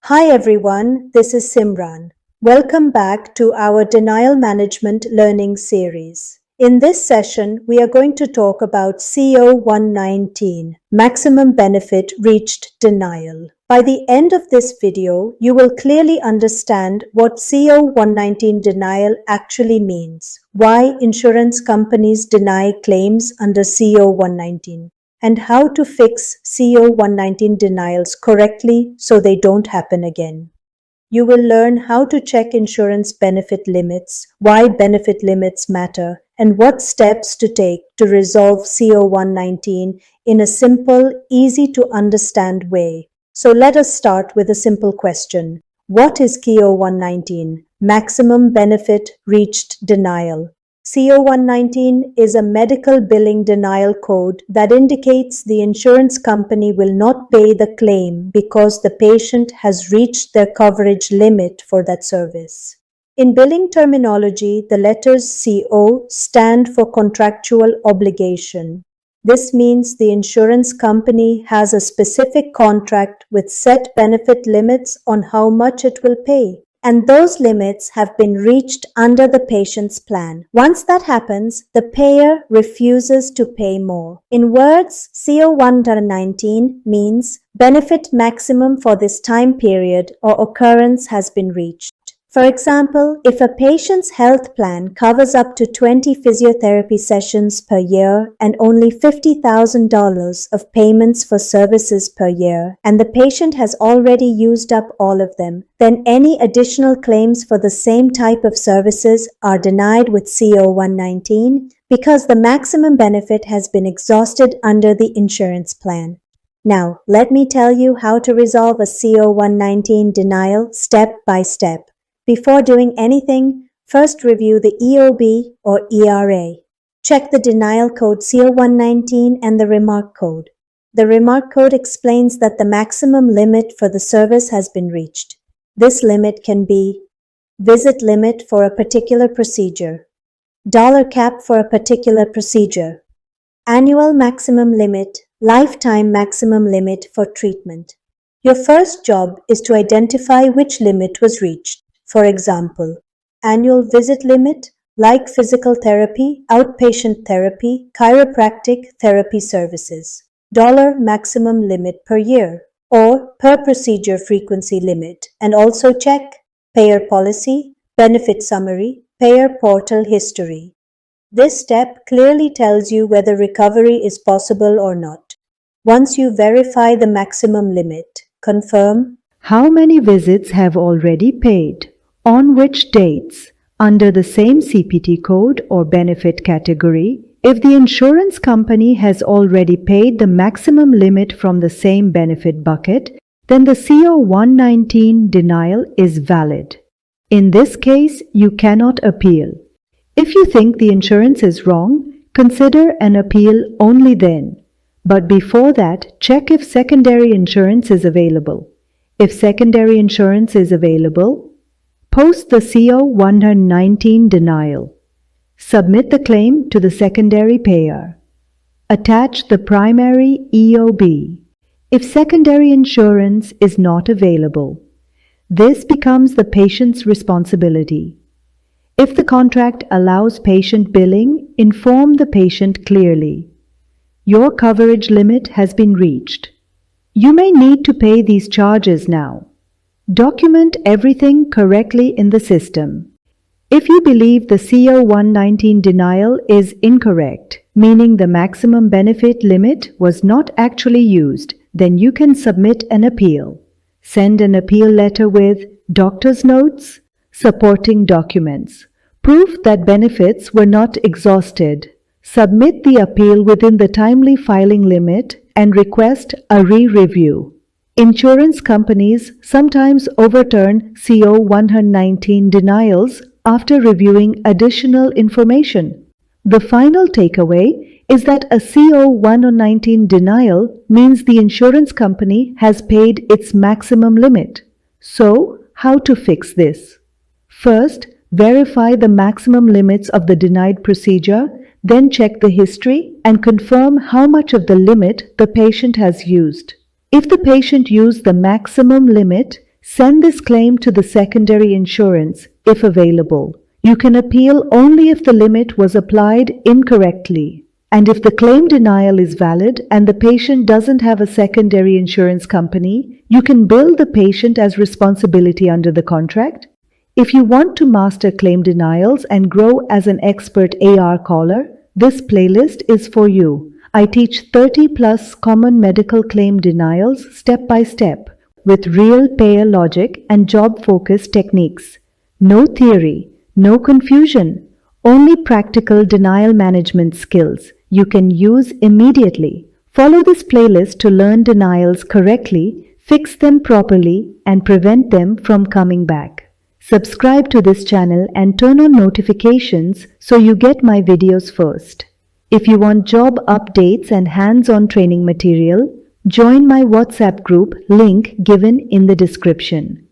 Hi everyone, this is Simran. Welcome back to our Denial Management Learning Series. In this session, we are going to talk about CO-119, Maximum Benefit Reached Denial. By the end of this video, you will clearly understand what CO-119 denial actually means, why insurance companies deny claims under CO-119, and how to fix CO-119 denials correctly so they don't happen again. You will learn how to check insurance benefit limits, why benefit limits matter, and what steps to take to resolve CO-119 in a simple, easy to understand way. So let us start with a simple question. What is CO-119? Maximum Benefit Reached Denial. CO-119 is a medical billing denial code that indicates the insurance company will not pay the claim because the patient has reached their coverage limit for that service. In billing terminology, the letters CO stand for contractual obligation. This means the insurance company has a specific contract with set benefit limits on how much it will pay, and those limits have been reached under the patient's plan. Once that happens, the payer refuses to pay more. In words, CO-119 means benefit maximum for this time period or occurrence has been reached. For example, if a patient's health plan covers up to 20 physiotherapy sessions per year and only $50,000 of payments for services per year, and the patient has already used up all of them, then any additional claims for the same type of services are denied with CO-119 because the maximum benefit has been exhausted under the insurance plan. Now, let me tell you how to resolve a CO-119 denial step by step. Before doing anything, first review the EOB or ERA. Check the denial code CO-119 and the remark code. The remark code explains that the maximum limit for the service has been reached. This limit can be visit limit for a particular procedure, dollar cap for a particular procedure, annual maximum limit, lifetime maximum limit for treatment. Your first job is to identify which limit was reached. For example, annual visit limit like physical therapy, outpatient therapy, chiropractic therapy services, dollar maximum limit per year, or per procedure frequency limit, and also check payer policy, benefit summary, payer portal history. This step clearly tells you whether recovery is possible or not. Once you verify the maximum limit, confirm how many visits have already paid, on which dates, under the same CPT code or benefit category. If the insurance company has already paid the maximum limit from the same benefit bucket, then the CO-119 denial is valid. In this case, you cannot appeal. If you think the insurance is wrong, consider an appeal only then. But before that, check if secondary insurance is available. If secondary insurance is available, post the CO-119 denial. Submit the claim to the secondary payer. Attach the primary EOB. If secondary insurance is not available, this becomes the patient's responsibility. If the contract allows patient billing, inform the patient clearly. Your coverage limit has been reached. You may need to pay these charges now. Document everything correctly in the system. If you believe the CO-119 denial is incorrect, meaning the maximum benefit limit was not actually used, then you can submit an appeal. Send an appeal letter with doctor's notes, supporting documents, proof that benefits were not exhausted. Submit the appeal within the timely filing limit and request a re-review. Insurance companies sometimes overturn CO-119 denials after reviewing additional information. The final takeaway is that a CO-119 denial means the insurance company has paid its maximum limit. So, how to fix this? First, verify the maximum limits of the denied procedure, then check the history and confirm how much of the limit the patient has used. If the patient used the maximum limit, Send this claim to the secondary insurance if available. You can appeal only if the limit was applied incorrectly. And if the claim denial is valid and the patient doesn't have a secondary insurance company, you can bill the patient as responsibility under the contract. If you want to master claim denials and grow as an expert AR caller, this playlist is for you. I teach 30 plus common medical claim denials step by step with real payer logic and job-focused techniques. No theory, no confusion, only practical denial management skills you can use immediately. Follow this playlist to learn denials correctly, fix them properly, and prevent them from coming back. Subscribe to this channel and turn on notifications so you get my videos first. If you want job updates and hands-on training material, join my WhatsApp group link given in the description.